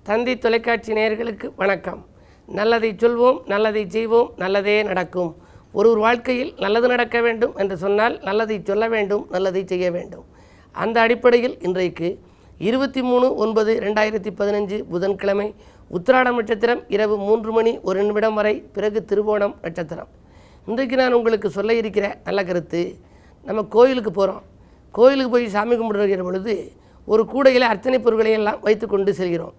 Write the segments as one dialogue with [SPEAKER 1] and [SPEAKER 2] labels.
[SPEAKER 1] தந்தி தொலைக்காட்சி நேயர்களுக்கு வணக்கம். நல்லதை சொல்வோம், நல்லதை செய்வோம், நல்லதே நடக்கும். ஒரு வாழ்க்கையில் நல்லது நடக்க வேண்டும் என்று சொன்னால் நல்லதை சொல்ல வேண்டும், நல்லதை செய்ய வேண்டும். அந்த அடிப்படையில் இன்றைக்கு 23/9/2015 புதன்கிழமை உத்திராடம் நட்சத்திரம் இரவு 3 மணி 1 நிமிடம் வரை, பிறகு திருவோணம் நட்சத்திரம். இன்றைக்கு நான் உங்களுக்கு சொல்ல இருக்கிற நல்ல கருத்து, நம்ம கோயிலுக்கு போகிறோம். கோயிலுக்கு போய் சாமி கும்பிடுகிற பொழுது ஒரு கூடையில் அர்ச்சனை பொருட்களை எல்லாம் வைத்து கொண்டு செல்கிறோம்.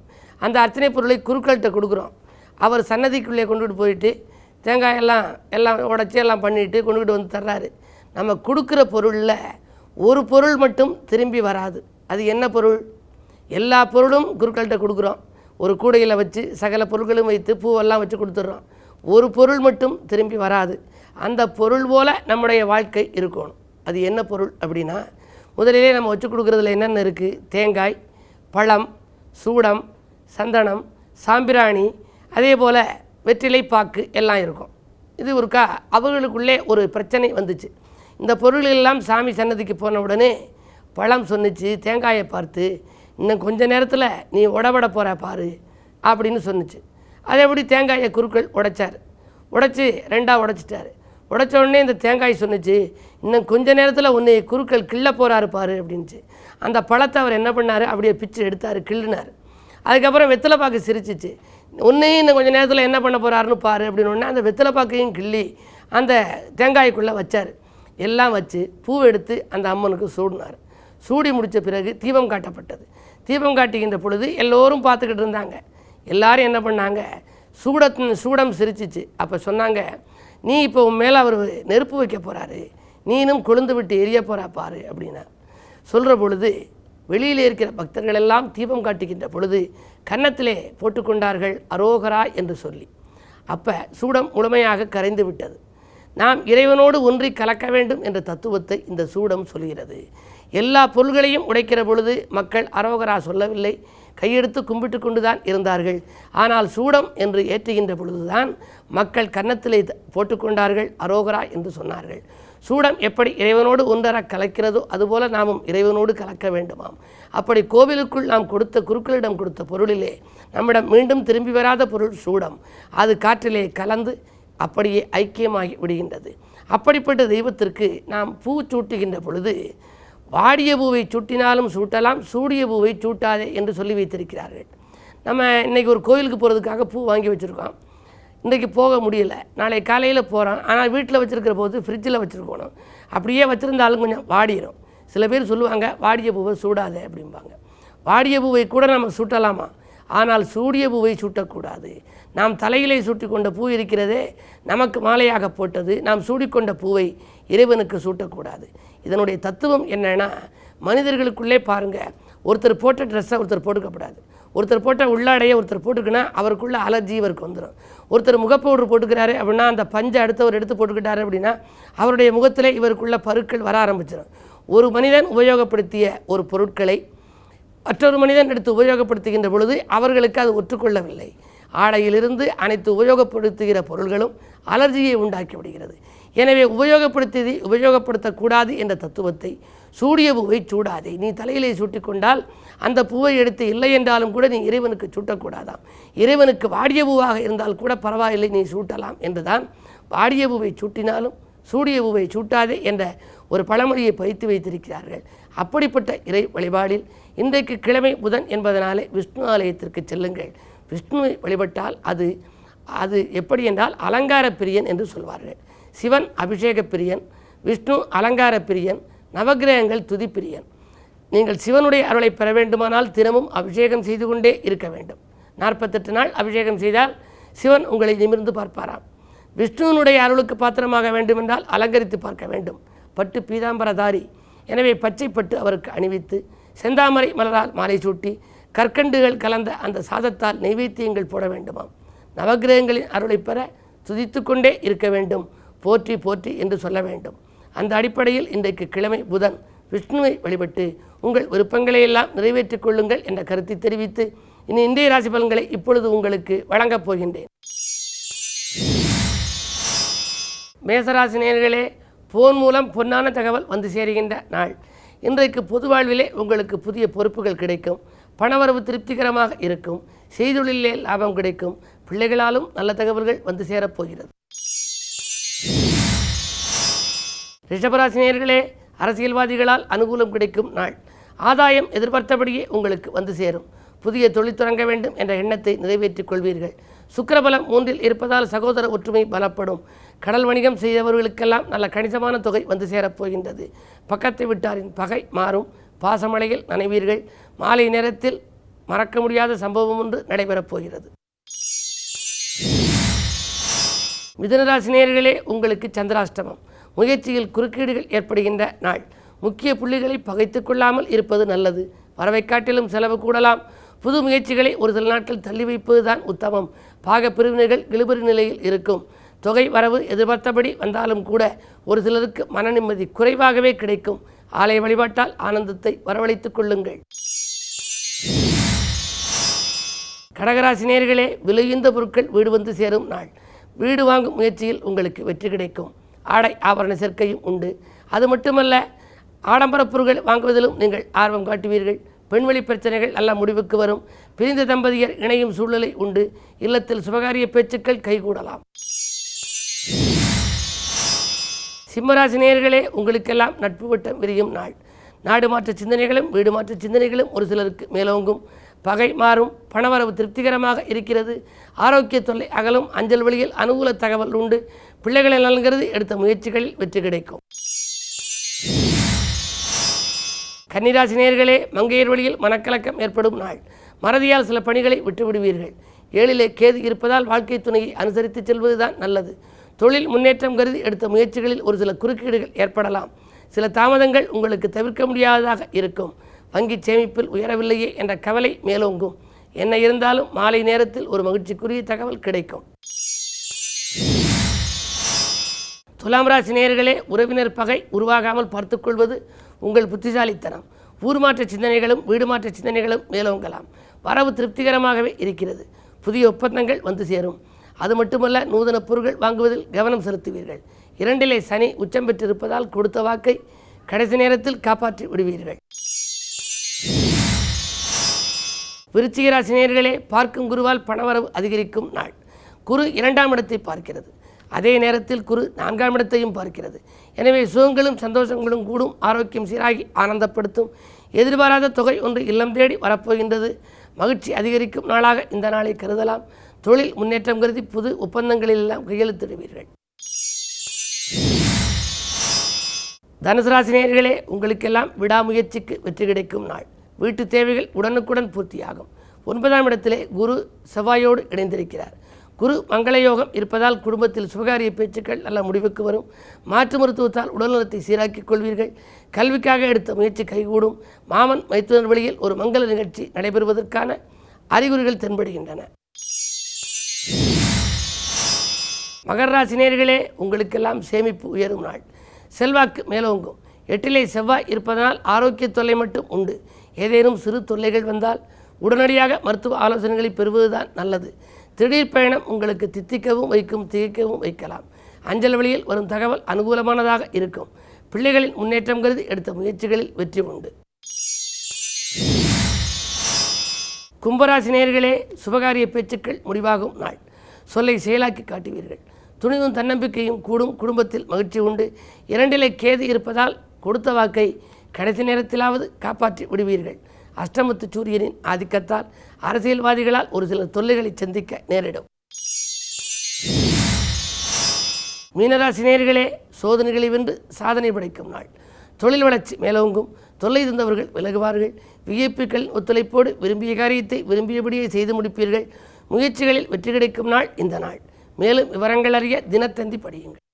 [SPEAKER 1] அந்த அர்ச்சனை பொருளை குருக்கள்கிட்ட கொடுக்குறோம். அவர் சன்னதிக்குள்ளே கொண்டுகிட்டு போயிட்டு தேங்காயெல்லாம் உடச்சி எல்லாம் பண்ணிவிட்டு கொண்டுக்கிட்டு வந்து தர்றாரு. நம்ம கொடுக்குற பொருளில் ஒரு பொருள் மட்டும் திரும்பி வராது. அது என்ன பொருள்? எல்லா பொருளும் குருக்கள்கிட்ட கொடுக்குறோம். ஒரு கூடையில் வச்சு சகல பொருட்களும் வைத்து பூவெல்லாம் வச்சு கொடுத்துட்றோம். ஒரு பொருள் மட்டும் திரும்பி வராது. அந்த பொருள் போல் நம்முடைய வாழ்க்கை இருக்கணும். அது என்ன பொருள் அப்படின்னா, முதலிலே நம்ம வச்சு கொடுக்குறதுல என்னென்ன இருக்குது? தேங்காய், பழம், சூடம், சந்தனம், சாம்பிராணி, அதே போல் வெற்றிலை பாக்கு எல்லாம் இருக்கும். இது ஒருக்கா அவர்களுக்குள்ளே ஒரு பிரச்சனை வந்துச்சு. இந்த பொருள்களெல்லாம் சாமி சன்னதிக்கு போன உடனே பழம் சொன்னிச்சு, தேங்காயை பார்த்து, இன்னும் கொஞ்ச நேரத்தில் நீ உடபட போகிற பாரு அப்படின்னு சொன்னிச்சு. அதேபடி தேங்காயை குருக்கள் உடைச்சார். உடைச்சி 2ஆக உடைச்சிட்டார். உடைச்ச உடனே இந்த தேங்காய் சொன்னிச்சு, இன்னும் கொஞ்ச நேரத்தில் உன்னை குருக்கள் கிள்ள போகிறாரு பாரு அப்படின்ச்சு. அந்த பழத்தை அவர் என்ன பண்ணார்? அப்படியே பிச்சு எடுத்தார், கிள்ளினார். அதுக்கப்புறம் வெத்தலைப்பாக்கு சிரிச்சிச்சு, உன்னையும் இன்னும் கொஞ்சம் நேரத்தில் என்ன பண்ண போகிறாருன்னு பாரு அப்படின்னு ஒன்று அந்த வெத்தலைப்பாக்கையும் கிள்ளி அந்த தேங்காய்க்குள்ளே வச்சார். எல்லாம் வச்சு பூவை எடுத்து அந்த அம்மனுக்கு சூடினார். சூடி முடித்த பிறகு தீபம் காட்டப்பட்டது. தீபம் காட்டுகின்ற பொழுது எல்லோரும் பார்த்துக்கிட்டு இருந்தாங்க. எல்லோரும் என்ன பண்ணாங்க? சூடம் சிரிச்சிச்சு. அப்போ சொன்னாங்க, நீ இப்போ உன் மேலே அவர் நெருப்பு வைக்க போகிறாரு, நீனும் கொழுந்து விட்டு எரிய போகிறா பாரு அப்படின்னா சொல்கிற பொழுது வெளியில் இருக்கிற பக்தர்கள் எல்லாம் தீபம் காட்டுகின்ற பொழுது கன்னத்திலே போட்டுக்கொண்டார்கள் அரோகரா என்று சொல்லி. அப்போ சூடம் முழுமையாக கரைந்து விட்டது. நாம் இறைவனோடு ஒன்றி கலக்க வேண்டும் என்ற தத்துவத்தை இந்த சூடம் சொல்கிறது. எல்லா பொருள்களையும் உடைக்கிற பொழுது மக்கள் அரோகரா சொல்லவில்லை, கையெடுத்து கும்பிட்டு கொண்டு தான் இருந்தார்கள். ஆனால் சூடம் என்று ஏற்றுகின்ற பொழுதுதான் மக்கள் கன்னத்திலே போட்டுக்கொண்டார்கள், அரோகரா என்று சொன்னார்கள். சூடம் எப்படி இறைவனோடு ஒன்றர கலக்கிறதோ அதுபோல் நாமும் இறைவனோடு கலக்க வேண்டுமாம். அப்படி கோவிலுக்குள் நாம் கொடுத்த குருக்களிடம் கொடுத்த பொருளிலே நம்மிடம் மீண்டும் திரும்பி வராத பொருள் சூடம். அது காற்றிலே கலந்து அப்படியே ஐக்கியமாகி விடுகின்றது. அப்படிப்பட்ட தெய்வத்திற்கு நாம் பூ சூட்டுகின்ற பொழுது வாடிய பூவை சூட்டினாலும் சூட்டலாம், சூடிய பூவை சூட்டாதே என்று சொல்லி வைத்திருக்கிறார்கள். நம்ம இன்றைக்கி ஒரு கோயிலுக்கு போகிறதுக்காக பூ வாங்கி வச்சுருக்கோம். இன்றைக்கி போக முடியலை, நாளை காலையில் போகிறோம். ஆனால் வீட்டில் வச்சுருக்கிற போது ஃப்ரிட்ஜில் வச்சுருக்கணும். அப்படியே வச்சுருந்தாலும் கொஞ்சம் வாடிடும். சில பேர் சொல்லுவாங்க, வாடிய பூவை சூடாதே அப்படிம்பாங்க. வாடிய பூவை கூட நம்ம சூட்டலாமா? ஆனால் சூடிய பூவை சூட்டக்கூடாது. நாம் தலையிலே சூட்டி கொண்ட பூ இருக்கிறதே, நமக்கு மாலையாக போட்டது. நாம் சூடிக்கொண்ட பூவை இறைவனுக்கு சூட்டக்கூடாது. இதனுடைய தத்துவம் என்னென்னா, மனிதர்களுக்குள்ளே பாருங்கள், ஒருத்தர் போட்ட ட்ரெஸ்ஸை ஒருத்தர் போட்டுக்கப்படாது. ஒருத்தர் போட்ட உள்ளாடையை ஒருத்தர் போட்டுக்குன்னா அவருக்குள்ள அலர்ஜி இவருக்கு வந்துடும். ஒருத்தர் முகப்பவுடர் போட்டுக்கிறாரு அப்படின்னா அந்த பஞ்சை அடுத்தவர் எடுத்து போட்டுக்கிட்டாரு அப்படின்னா அவருடைய முகத்தில் இவருக்குள்ள பருக்கள் வர ஆரம்பிச்சிடும். ஒரு மனிதன் உபயோகப்படுத்திய ஒரு பொருட்களை மற்றொரு மனிதன் எடுத்து உபயோகப்படுத்துகின்ற பொழுது அவர்களுக்கு அது ஒற்றுக்கொள்ளவில்லை. ஆடையிலிருந்து அனைத்து உபயோகப்படுத்துகிற பொருள்களும் அலர்ஜியை உண்டாக்கி விடுகிறது. எனவே உபயோகப்படுத்தக்கூடாது என்ற தத்துவத்தை, சூடிய பூவை சூடாதே, நீ தலையிலே சூட்டிக்கொண்டால் அந்த பூவை எடுத்து இல்லை என்றாலும் கூட நீ இறைவனுக்கு சூட்டக்கூடாதாம். இறைவனுக்கு வாடிய பூவாக இருந்தால் கூட பரவாயில்லை, நீ சூட்டலாம் என்றுதான் வாடிய பூவை சூட்டினாலும் சூடிய பூவை சூட்டாதே என்ற ஒரு பழமொழியை பதித்து வைத்திருக்கிறார்கள். அப்படிப்பட்ட இறை வழிபாடில் இன்றைக்கு கிழமை புதன் என்பதனாலே விஷ்ணு ஆலயத்திற்கு செல்லுங்கள். விஷ்ணுவை வழிபட்டால் அது எப்படி என்றால் அலங்கார பிரியன் என்று சொல்வார்கள். சிவன் அபிஷேக பிரியன், விஷ்ணு அலங்கார பிரியன், நவகிரகங்கள் துதி பிரியன். நீங்கள் சிவனுடைய அருளை பெற வேண்டுமானால் தினமும் அபிஷேகம் செய்து கொண்டே இருக்க வேண்டும். 48 நாள் அபிஷேகம் செய்தால் சிவன் உங்களை நிமிர்ந்து பார்ப்பாராம். விஷ்ணுவனுடைய அருளுக்கு பாத்திரமாக வேண்டுமென்றால் அலங்கரித்து பார்க்க வேண்டும். பட்டு பீதாம்பரதாரி, எனவே பச்சை பட்டு அவருக்கு அணிவித்து செந்தாமரை மலரால் மாலை சூட்டி கற்கண்டுகள் கலந்த அந்த சாதத்தால் நைவேத்தியங்கள் போட வேண்டுமாம். நவகிரகங்களின் அருளை பெற துதித்து கொண்டே இருக்க வேண்டும். போற்றி போற்றி என்று சொல்ல வேண்டும். அந்த அடிப்படையில் இன்றைக்கு கிழமை புதன், விஷ்ணுவை வழிபட்டு உங்கள் விருப்பங்களை எல்லாம் நிறைவேற்றிக் கொள்ளுங்கள் என்ற கருத்தை தெரிவித்து இனி இன்றைய ராசி பலன்களை இப்பொழுது உங்களுக்கு வழங்கப் போகின்றேன். மேசராசி நேயர்களே, போன் மூலம் பொன்னான தகவல் வந்து சேருகின்ற நாள். இன்றைக்கு பொது வாழ்விலே உங்களுக்கு புதிய பொறுப்புகள் கிடைக்கும். பணவரவு திருப்திகரமாக இருக்கும். செய்தொழிலே லாபம் கிடைக்கும். பிள்ளைகளாலும் நல்ல தகவல்கள் வந்து சேரப்போகிறது. ரிஷபராசினியர்களே, அரசியல்வாதிகளால் அனுகூலம் கிடைக்கும் நாள். ஆதாயம் எதிர்பார்த்தபடியே உங்களுக்கு வந்து சேரும். புதிய தொழில் தொடங்க வேண்டும் என்ற எண்ணத்தை நிறைவேற்றிக் கொள்வீர்கள். சுக்கிரபலம் 3இல் இருப்பதால் சகோதர ஒற்றுமை பலப்படும். கடல் வணிகம் செய்தவர்களுக்கெல்லாம் நல்ல கணிசமான தொகை வந்து சேரப்போகின்றது. பக்கத்து விட்டாரின் பகை மாறும். பாசமழையில் நனைவீர்கள். மாலை நேரத்தில் மறக்க முடியாத சம்பவம் ஒன்று நடைபெறப் போகிறது. மிதுனராசினியர்களே, உங்களுக்கு சந்திராஷ்டமம். முயற்சியில் குறுக்கீடுகள் ஏற்படுகின்ற நாள். முக்கிய புள்ளிகளை பகைத்து கொள்ளாமல் இருப்பது நல்லது. வரவை காட்டிலும் செலவு கூடலாம். புது முயற்சிகளை ஒரு சில நாட்கள் தள்ளி வைப்பது தான் உத்தமம். பாக பிரிவினர்கள் இழுபறி நிலையில் இருக்கும். தொகை வரவு எதிர்பார்த்தபடி வந்தாலும் கூட ஒரு சிலருக்கு மன நிம்மதி குறைவாகவே கிடைக்கும். ஆலய வழிபாட்டால் ஆனந்தத்தை வரவழைத்துக் கொள்ளுங்கள். கடகராசினியர்களே, விலையுந்த பொருட்கள் வீடு வந்து சேரும் நாள். வீடு வாங்கும் முயற்சியில் உங்களுக்கு வெற்றி கிடைக்கும். ஆடை ஆபரண சேர்க்கையும் உண்டு. அது மட்டுமல்ல, ஆடம்பர பொருட்கள் வாங்குவதிலும் நீங்கள் ஆர்வம் காட்டுவீர்கள். பெண்வெளி பிரச்சனைகள் நல்ல முடிவுக்கு வரும். பிரிந்த தம்பதியர் இணையும் சூழ்நிலை உண்டு. இல்லத்தில் சுபகாரிய பேச்சுக்கள் கைகூடலாம். சிம்மராசினியர்களே, உங்களுக்கெல்லாம் நட்பு வட்டம் விரியும் நாள். நாடு மாற்ற சிந்தனைகளும் வீடு மாற்ற சிந்தனைகளும் ஒரு சிலருக்கு மேலோங்கும். பகை மாறும். பணவரவு திருப்திகரமாக இருக்கிறது. ஆரோக்கிய தொல்லை அகலும். அஞ்சல் வழியில் அனுகூல தகவல் உண்டு. பிள்ளைகளை நலங்கிறது எடுத்த முயற்சிகளில் வெற்றி கிடைக்கும். கன்னிராசினியர்களே, மங்கையர் வழியில் மனக்கலக்கம் ஏற்படும் நாள். மறதியால் சில பணிகளை விட்டுவிடுவீர்கள். 7இலே கேது இருப்பதால் வாழ்க்கை துணையை அனுசரித்து செல்வதுதான் நல்லது. தொழில் முன்னேற்றம் கருதி எடுத்த முயற்சிகளில் ஒரு சில குறுக்கீடுகள் ஏற்படலாம். சில தாமதங்கள் உங்களுக்கு தவிர்க்க முடியாததாக இருக்கும். வங்கி சேமிப்பில் உயரவில்லையே என்ற கவலை மேலோங்கும். என்ன இருந்தாலும் மாலை நேரத்தில் ஒரு மகிழ்ச்சிக்குரிய தகவல் கிடைக்கும். துலாம் ராசி நேயர்களே, உறவினர் பகை உருவாகாமல் பார்த்துக்கொள்வது உங்கள் புத்திசாலித்தனம். ஊர் மாற்ற சிந்தனைகளும் வீடு மாற்ற சிந்தனைகளும் மேலோங்கலாம். வரவு திருப்திகரமாகவே இருக்கிறது. புதிய ஒப்பந்தங்கள் வந்து சேரும். அது மட்டுமல்ல, நூதன பொருட்கள் வாங்குவதில் கவனம் செலுத்துவீர்கள். 2இலே சனி உச்சம் பெற்றிருப்பதால் கொடுத்த வாக்கை கடைசி நேரத்தில் காப்பாற்றி விடுவீர்கள். விருச்சிக ராசி நேயர்களே, பார்க்கும் குருவால் பணவரவு அதிகரிக்கும் நாள். குரு 2ஆம் இடத்தை பார்க்கிறது. அதே நேரத்தில் குரு 4ஆம் இடத்தையும் பார்க்கிறது. எனவே சுகங்களும் சந்தோஷங்களும் கூடும். ஆரோக்கியம் சீராகி ஆனந்தப்படுத்தும். எதிர்பாராத தொகை ஒன்று இல்லம் தேடி வரப்போகின்றது. மகிழ்ச்சி அதிகரிக்கும் நாளாக இந்த நாளை கருதலாம். தொழில் முன்னேற்றம் கருதி புது ஒப்பந்தங்களில் எல்லாம் கையெழுத்திடுவீர்கள். தனுசு ராசி நேயர்களே, உங்களுக்கெல்லாம் விடாமுயற்சிக்கு வெற்றி கிடைக்கும் நாள். வீட்டு தேவைகள் உடனுக்குடன் பூர்த்தியாகும். 9ஆம் இடத்திலே குரு செவ்வாயோடு இணைந்திருக்கிறார். குரு மங்களயோகம் இருப்பதால் குடும்பத்தில் சுபகாரிய பேச்சுக்கள் நல்ல முடிவுக்கு வரும். மாற்று மருத்துவத்தால் உடல்நலத்தை சீராக்கிக் கொள்வீர்கள். கல்விக்காக எடுத்த முயற்சி கைகூடும். மாமன் மைத்துனர் வழியில் ஒரு மங்கள நிகழ்ச்சி நடைபெறுவதற்கான அறிகுறிகள் தென்படுகின்றன. மகர ராசி நேயர்களே, உங்களுக்கெல்லாம் சேமிப்பு உயரும் நாள். செல்வாக்கு மேலோங்கும். 8இலே செவ்வாய் இருப்பதனால் ஆரோக்கிய தொல்லை மட்டும் உண்டு. ஏதேனும் சிறு தொல்லைகள் வந்தால் உடனடியாக மருத்துவ ஆலோசனைகளை பெறுவதுதான் நல்லது. திடீர் பயணம் உங்களுக்கு தித்திக்கவும் வைக்கும், திகைக்கவும் வைக்கலாம். அஞ்சல் வழியில் வரும் தகவல் அனுகூலமானதாக இருக்கும். பிள்ளைகளின் முன்னேற்றம் கருதி எடுத்த முயற்சிகளில் வெற்றி உண்டு. கும்பராசி நேயர்களே, சுபகாரிய பேச்சுக்கள் முடிவாகும் நாள். சொல்லை செயலாக்கி காட்டுவீர்கள். துணிவும் தன்னம்பிக்கையும் கூடும். குடும்பத்தில் மகிழ்ச்சி உண்டு. 2இலே கேது இருப்பதால் கொடுத்த வாக்கை கடைசி நேரத்திலாவது காப்பாற்றி விடுவீர்கள். அஷ்டமத்து சூரியனின் ஆதிக்கத்தால் அரசியல்வாதிகளால் ஒரு சில தொல்லைகளை சந்திக்க நேரிடும். மீனராசி நேயர்களே, சோதனைகளை வென்று சாதனை படைக்கும் நாள். தொழில் வளர்ச்சி மேலோங்கும். தொல்லை தந்தவர்கள் விலகுவார்கள். விஐபிக்களின் ஒத்துழைப்போடு விரும்பிய காரியத்தை விரும்பியபடியே செய்து முடிப்பீர்கள். முயற்சிகளில் வெற்றி கிடைக்கும் நாள் இந்த நாள். மேலும் விவரங்கள் அறிய தினத்தந்தி படியுங்கள்.